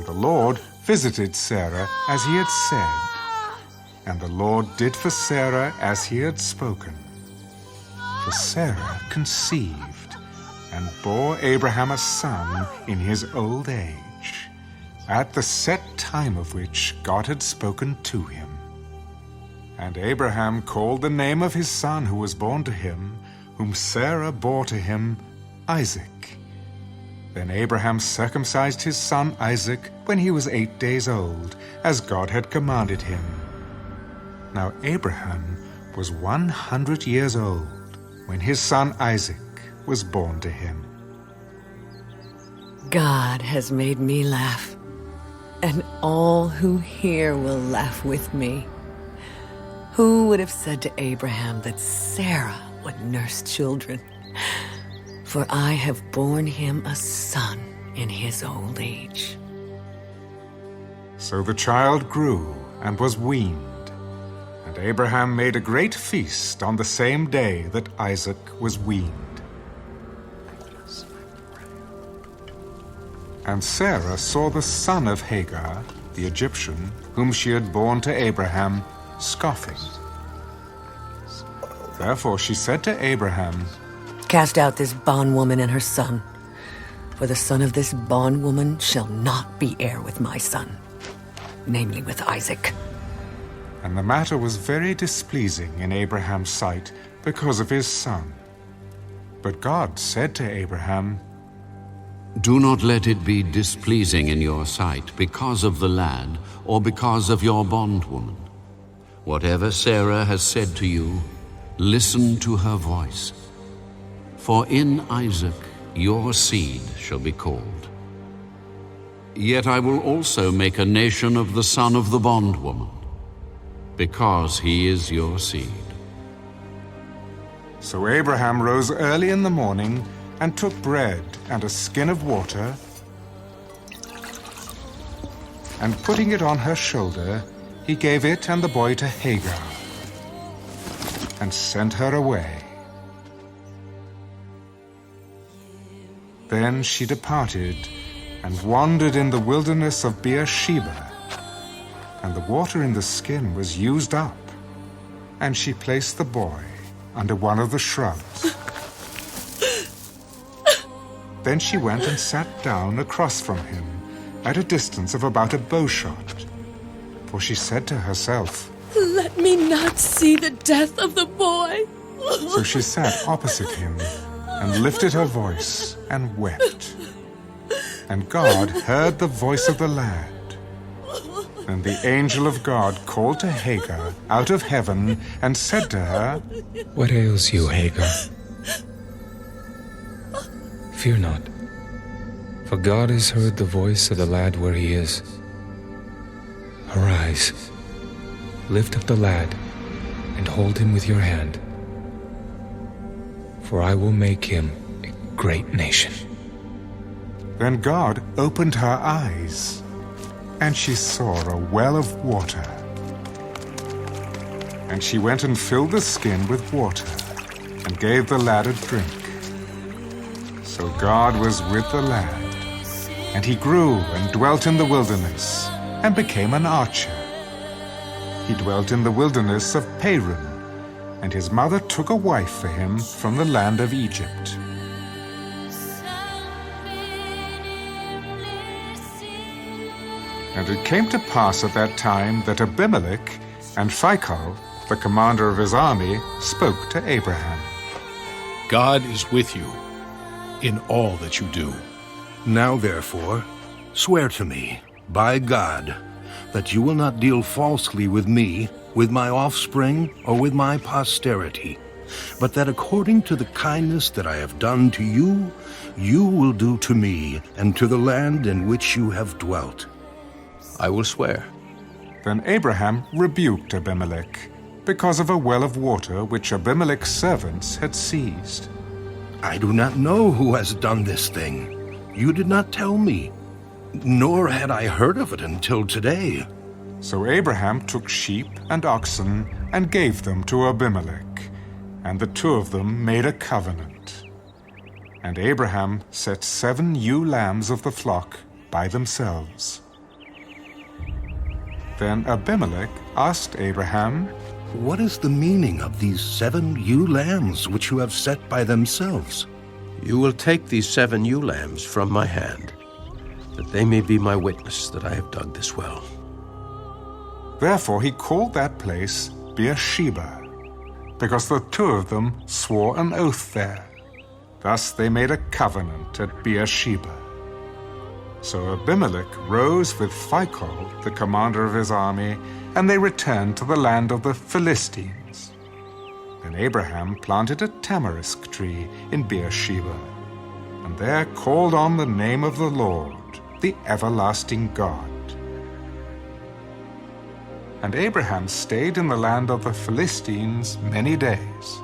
the Lord visited Sarah as he had said, and the Lord did for Sarah as he had spoken. For Sarah conceived and bore Abraham a son in his old age, at the set time of which God had spoken to him. And Abraham called the name of his son who was born to him, whom Sarah bore to him, Isaac. Then Abraham circumcised his son Isaac when he was 8 days old, as God had commanded him. Now Abraham was 100 years old when his son Isaac was born to him. God has made me laugh, and all who hear will laugh with me. Who would have said to Abraham that Sarah would nurse children? For I have borne him a son in his old age. So the child grew and was weaned, and Abraham made a great feast on the same day that Isaac was weaned. And Sarah saw the son of Hagar, the Egyptian, whom she had borne to Abraham, scoffing. Therefore she said to Abraham, Cast out this bondwoman and her son, for the son of this bondwoman shall not be heir with my son, namely with Isaac. And the matter was very displeasing in Abraham's sight because of his son. But God said to Abraham, Do not let it be displeasing in your sight because of the lad or because of your bondwoman. Whatever Sarah has said to you, listen to her voice. For in Isaac your seed shall be called. Yet I will also make a nation of the son of the bondwoman, because he is your seed. So Abraham rose early in the morning and took bread and a skin of water, and putting it on her shoulder, he gave it and the boy to Hagar, and sent her away. Then she departed and wandered in the wilderness of Beersheba, and the water in the skin was used up, and she placed the boy under one of the shrubs. Then she went and sat down across from him at a distance of about a bowshot, for she said to herself, Let me not see the death of the boy. So she sat opposite him and lifted her voice and wept. And God heard the voice of the lad. And the angel of God called to Hagar out of heaven and said to her, What ails you, Hagar? Fear not, for God has heard the voice of the lad where he is. Arise, lift up the lad, and hold him with your hand, for I will make him a great nation. Then God opened her eyes, and she saw a well of water. And she went and filled the skin with water, and gave the lad a drink. So God was with the lad, and he grew and dwelt in the wilderness, and became an archer. He dwelt in the wilderness of Paran, and his mother took a wife for him from the land of Egypt. And it came to pass at that time that Abimelech and Phicol, the commander of his army, spoke to Abraham. God is with you in all that you do. Now therefore, swear to me, by God, that you will not deal falsely with me, with my offspring, or with my posterity, but that according to the kindness that I have done to you, you will do to me and to the land in which you have dwelt. I will swear. Then Abraham rebuked Abimelech because of a well of water which Abimelech's servants had seized. I do not know who has done this thing. You did not tell me, nor had I heard of it until today. So Abraham took sheep and oxen and gave them to Abimelech, and the two of them made a covenant. And Abraham set 7 ewe lambs of the flock by themselves. Then Abimelech asked Abraham, What is the meaning of these 7 ewe lambs which you have set by themselves? You will take these 7 ewe lambs from my hand, that they may be my witness that I have dug this well. Therefore he called that place Beersheba, because the 2 of them swore an oath there. Thus they made a covenant at Beersheba. So Abimelech rose with Phicol, the commander of his army, and they returned to the land of the Philistines. Then Abraham planted a tamarisk tree in Beersheba, and there called on the name of the Lord, the everlasting God. And Abraham stayed in the land of the Philistines many days.